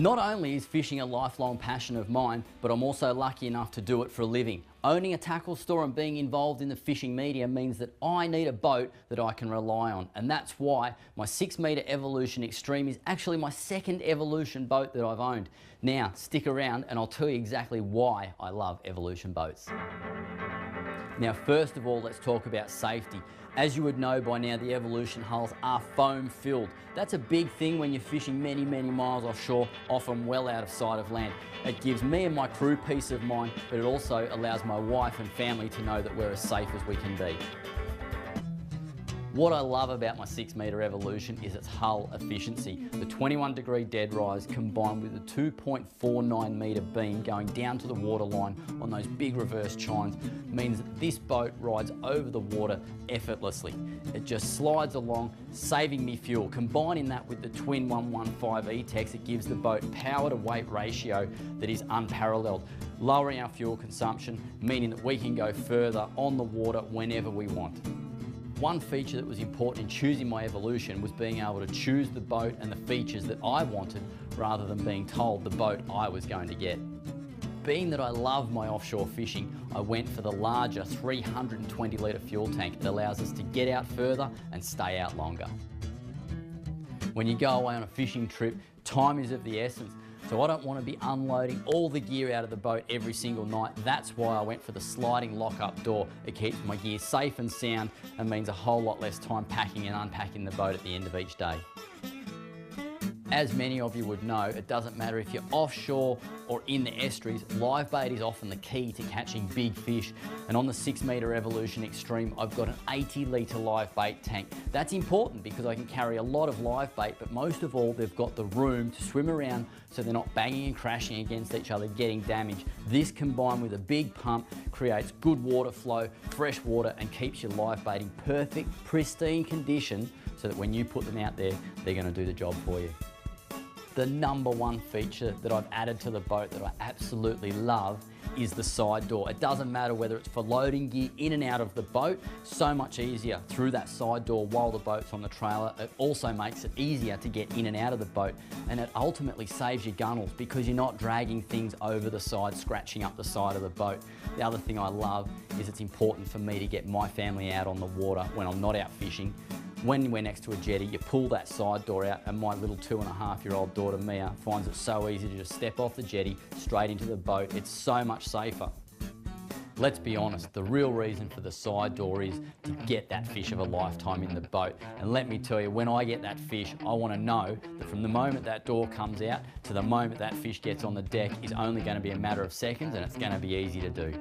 Not only is fishing a lifelong passion of mine, but I'm also lucky enough to do it for a living. Owning a tackle store and being involved in the fishing media means that I need a boat that I can rely on. And that's why my 6-metre Evolution Extreme is actually my second Evolution boat that I've owned. Now, stick around and I'll tell you exactly why I love Evolution boats. Now, first of all, let's talk about safety. As you would know by now, the Evolution hulls are foam filled. That's a big thing when you're fishing many, many miles offshore, often well out of sight of land. It gives me and my crew peace of mind, but it also allows my wife and family to know that we're as safe as we can be. What I love about my 6-metre Evolution is its hull efficiency. The 21-degree dead rise combined with the 2.49-metre beam going down to the waterline on those big reverse chines means that this boat rides over the water effortlessly. It just slides along, saving me fuel. Combining that with the twin 115 E-Tex, it gives the boat power to weight ratio that is unparalleled, lowering our fuel consumption, meaning that we can go further on the water whenever we want. One feature that was important in choosing my Evolution was being able to choose the boat and the features that I wanted rather than being told the boat I was going to get. Being that I love my offshore fishing, I went for the larger 320-litre fuel tank. It allows us to get out further and stay out longer. When you go away on a fishing trip, time is of the essence. So I don't want to be unloading all the gear out of the boat every single night. That's why I went for the sliding lock-up door. It keeps my gear safe and sound and means a whole lot less time packing and unpacking the boat at the end of each day. As many of you would know, it doesn't matter if you're offshore or in the estuaries, live bait is often the key to catching big fish. And on the 6-metre Evolution Extreme, I've got an 80-litre live bait tank. That's important because I can carry a lot of live bait, but most of all, they've got the room to swim around so they're not banging and crashing against each other, getting damaged. This combined with a big pump creates good water flow, fresh water, and keeps your live bait in perfect, pristine condition so that when you put them out there, they're going to do the job for you. The number one feature that I've added to the boat that I absolutely love is the side door. It doesn't matter whether it's for loading gear in and out of the boat, so much easier through that side door while the boat's on the trailer. It also makes it easier to get in and out of the boat, and it ultimately saves your gunnels because you're not dragging things over the side, scratching up the side of the boat. The other thing I love is it's important for me to get my family out on the water when I'm not out fishing. When we're next to a jetty, you pull that side door out and my little 2.5-year-old daughter Mia finds it so easy to just step off the jetty straight into the boat. It's so much safer. Let's be honest, the real reason for the side door is to get that fish of a lifetime in the boat. And let me tell you, when I get that fish, I want to know that from the moment that door comes out to the moment that fish gets on the deck is only going to be a matter of seconds, and it's going to be easy to do.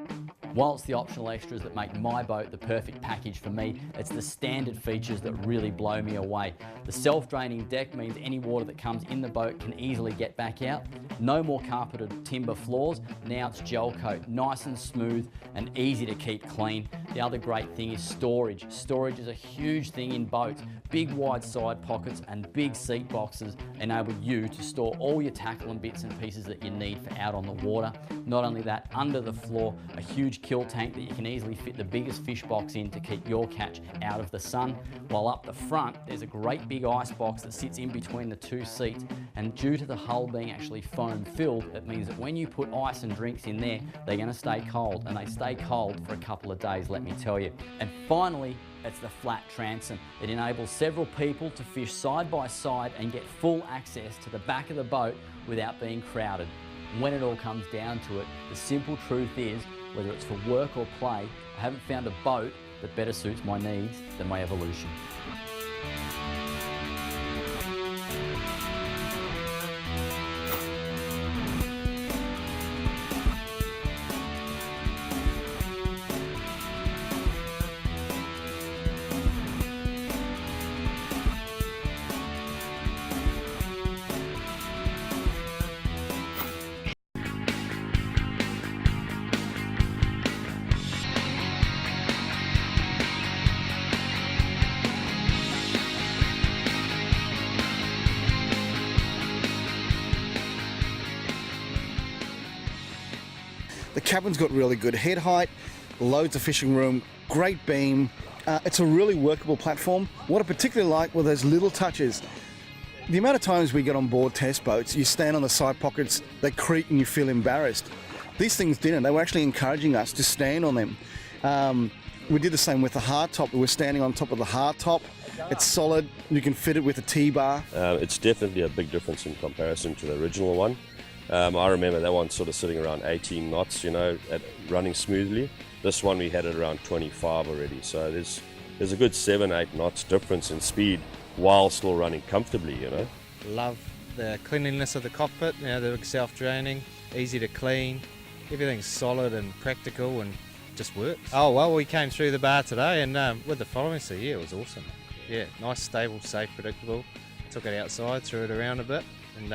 While it's the optional extras that make my boat the perfect package for me, it's the standard features that really blow me away. The self-draining deck means any water that comes in the boat can easily get back out. No more carpeted timber floors, now it's gel coat, nice and smooth and easy to keep clean. The other great thing is storage. Storage is a huge thing in boats. Big wide side pockets and big seat boxes enable you to store all your tackle and bits and pieces that you need for out on the water. Not only that, under the floor, a huge kill tank that you can easily fit the biggest fish box in to keep your catch out of the sun. While up the front, there's a great big ice box that sits in between the two seats, and due to the hull being actually foam filled, it means that when you put ice and drinks in there, they're going to stay cold, and they stay cold for a couple of days, let me tell you. And finally, it's the flat transom. It enables several people to fish side by side and get full access to the back of the boat without being crowded. When it all comes down to it, the simple truth is, whether it's for work or play, I haven't found a boat that better suits my needs than my Evolution. The cabin's got really good head height, loads of fishing room, great beam. It's a really workable platform. What I particularly like were those little touches. The amount of times we get on board test boats, you stand on the side pockets, they creak and you feel embarrassed. These things didn't. They were actually encouraging us to stand on them. We did the same with the hardtop. We were standing on top of the hardtop. It's solid. You can fit it with a T-bar. It's definitely a big difference in comparison to the original one. I remember that one sort of sitting around 18 knots, running smoothly. This one we had it around 25 already. So there's a good 7-8 knots difference in speed while still running comfortably, Love the cleanliness of the cockpit, they're self-draining, easy to clean, everything's solid and practical and just works. Oh well, we came through the bar today and with the following, so yeah, it was awesome. Yeah, nice, stable, safe, predictable. Took it outside, threw it around a bit and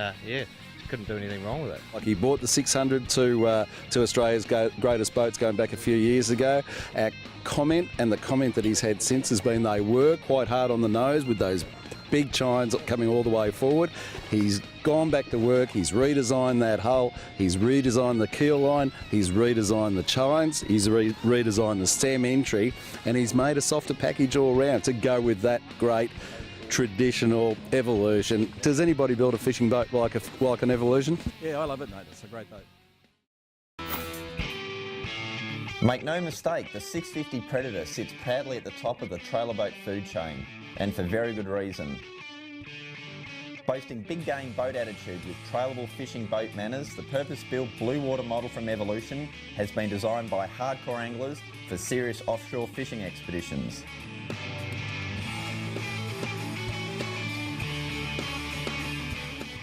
couldn't do anything wrong with it. Like he brought the 600 to Australia's greatest boats going back a few years ago. Our comment and the comment that he's had since has been they were quite hard on the nose with those big chines coming all the way forward. He's gone back to work, he's redesigned that hull, he's redesigned the keel line, he's redesigned the chines, he's redesigned the stem entry, and he's made a softer package all round to go with that great traditional Evolution. Does anybody build a fishing boat like an Evolution? Yeah, I love it, mate. It's a great boat. Make no mistake, the 650 Predator sits proudly at the top of the trailer boat food chain, and for very good reason. Boasting big game boat attitude with trailable fishing boat manners, the purpose-built blue water model from Evolution has been designed by hardcore anglers for serious offshore fishing expeditions.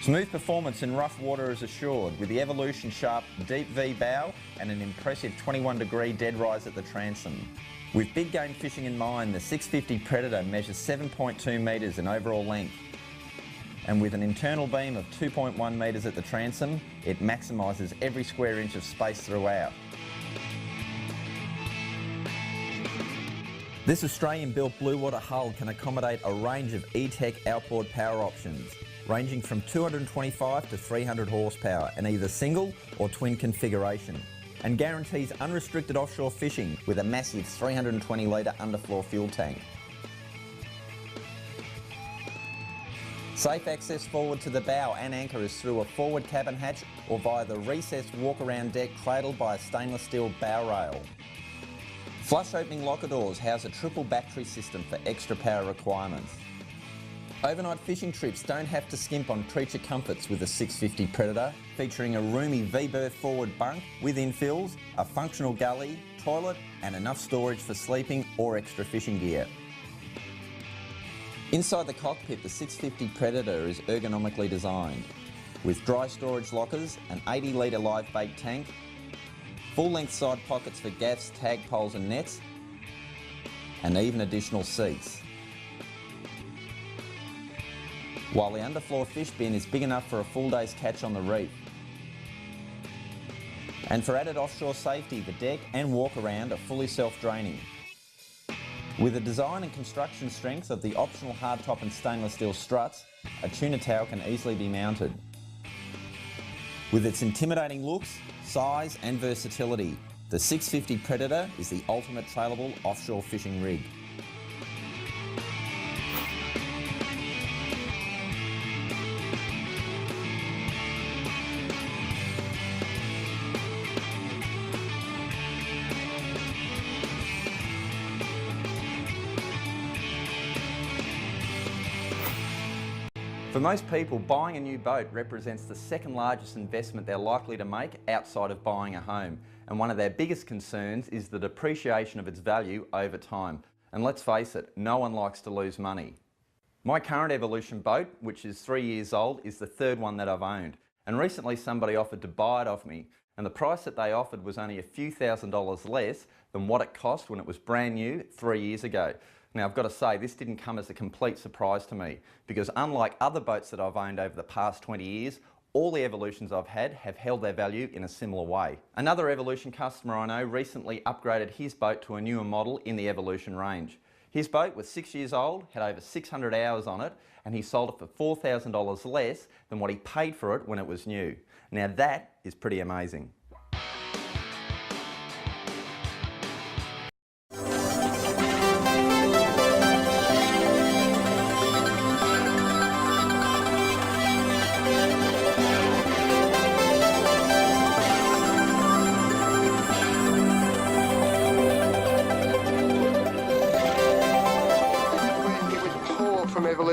Smooth performance in rough water is assured with the Evolution Sharp Deep V bow and an impressive 21-degree dead rise at the transom. With big game fishing in mind, the 650 Predator measures 7.2 metres in overall length. And with an internal beam of 2.1 metres at the transom, it maximises every square inch of space throughout. This Australian-built blue water hull can accommodate a range of E-Tech outboard power options, ranging from 225 to 300 horsepower in either single or twin configuration, and guarantees unrestricted offshore fishing with a massive 320 litre underfloor fuel tank. Safe access forward to the bow and anchor is through a forward cabin hatch or via the recessed walk-around deck cradled by a stainless steel bow rail. Flush opening locker doors house a triple battery system for extra power requirements. Overnight fishing trips don't have to skimp on creature comforts with the 650 Predator, featuring a roomy V-berth forward bunk with infills, a functional galley, toilet and enough storage for sleeping or extra fishing gear. Inside the cockpit, the 650 Predator is ergonomically designed, with dry storage lockers, an 80 litre live bait tank, full-length side pockets for gaffs, tag poles and nets, and even additional seats. While the underfloor fish bin is big enough for a full day's catch on the reef. And for added offshore safety, the deck and walk-around are fully self-draining. With the design and construction strength of the optional hardtop and stainless steel struts, a tuna tail can easily be mounted. With its intimidating looks, size and versatility, the 650 Predator is the ultimate trailable offshore fishing rig. For most people, buying a new boat represents the second largest investment they're likely to make outside of buying a home. And one of their biggest concerns is the depreciation of its value over time. And let's face it, no one likes to lose money. My current Evolution boat, which is 3 years old, is the third one that I've owned. And recently somebody offered to buy it off me. And the price that they offered was only a few $1,000s less than what it cost when it was brand new 3 years ago. Now I've got to say, this didn't come as a complete surprise to me, because unlike other boats that I've owned over the past 20 years, all the Evolutions I've had have held their value in a similar way. Another Evolution customer I know recently upgraded his boat to a newer model in the Evolution range. His boat was 6 years old, had over 600 hours on it, and he sold it for $4,000 less than what he paid for it when it was new. Now that is pretty amazing.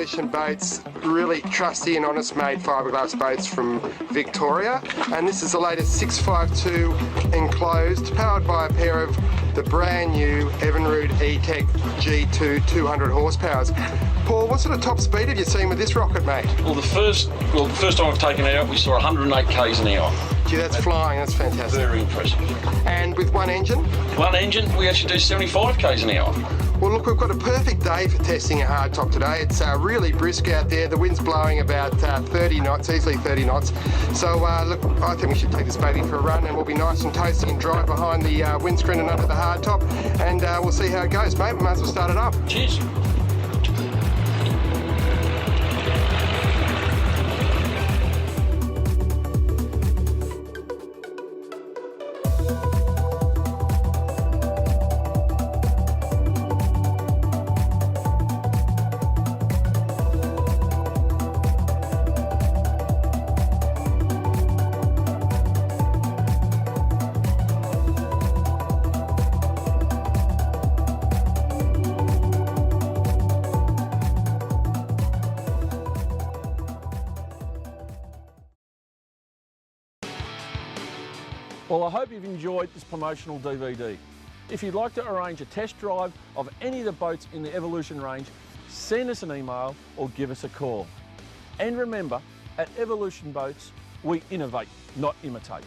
Evolution Boats, really trusty and honest made fiberglass boats from Victoria, and this is the latest 652 enclosed, powered by a pair of the brand new Evinrude E-Tech G2 200 horsepowers. Paul, what sort of top speed have you seen with this rocket, mate? Well, the first time I've taken it out, we saw 108 k's an hour. Gee, that's flying, that's fantastic. Very impressive. And with one engine? One engine, we actually do 75 k's an hour. Well, look, we've got a perfect day for testing a hardtop today. It's really brisk out there. The wind's blowing about 30 knots, easily 30 knots. So, look, I think we should take this baby for a run, and we'll be nice and toasty and dry behind the windscreen and under the hardtop, and we'll see how it goes, mate. We might as well start it up. Cheers. Well, I hope you've enjoyed this promotional DVD. If you'd like to arrange a test drive of any of the boats in the Evolution range, send us an email or give us a call. And remember, at Evolution Boats, we innovate, not imitate.